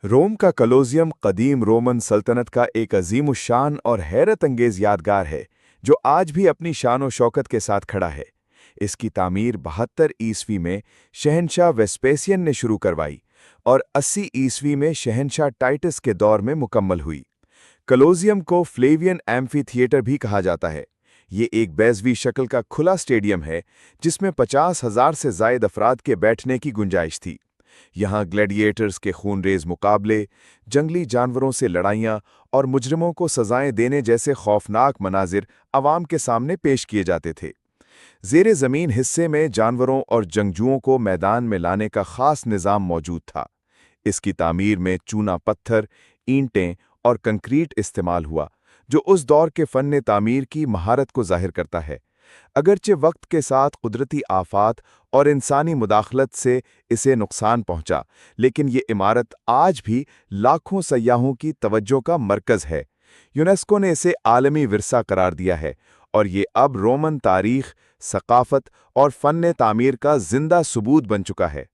रोम का कलोजियम कदीम रोमन सल्तनत का एक अजीम शान और हैरत अंगेज यादगार है जो आज भी अपनी शान और शौकत के साथ खड़ा है। इसकी तामीर 72 ईस्वी में शहनशाह वेस्पेसियन ने शुरू करवाई और 80 ईस्वी में शहनशाह टाइटस के दौर में मुकम्मल हुई। कलोजियम को फ्लेवियन एम्फी थिएटर भी कहा जाता है। ये एक बैज़वी शक्ल का खुला स्टेडियम है जिसमें 50,000 से ज़ायद अफराद के बैठने की गुंजाइश थी। यहाँ ग्लैडिएटर्स के खूनरेज मुकाबले, जंगली जानवरों से लड़ाइयाँ और मुजरिमों को सजाएं देने जैसे खौफनाक मनाजिर अवाम के सामने पेश किए जाते थे। ज़ेरे ज़मीन हिस्से में जानवरों और जंगजुओं को मैदान में लाने का ख़ास निज़ाम मौजूद था। इसकी तामीर में चूना पत्थर, ईंटें और कंक्रीट इस्तेमाल हुआ, जो उस दौर के फ़न तामीर की महारत को ज़ाहिर करता है। अगरचे वक्त के साथ कुदरती आफात और इंसानी मुदाखलत से इसे नुकसान पहुंचा, लेकिन ये इमारत आज भी लाखों सयाहों की तवज्जो का मरकज़ है। यूनेस्को ने इसे आलमी विरसा करार दिया है और ये अब रोमन तारीख, सकाफत और फ़न तामीर का जिंदा सबूत बन चुका है।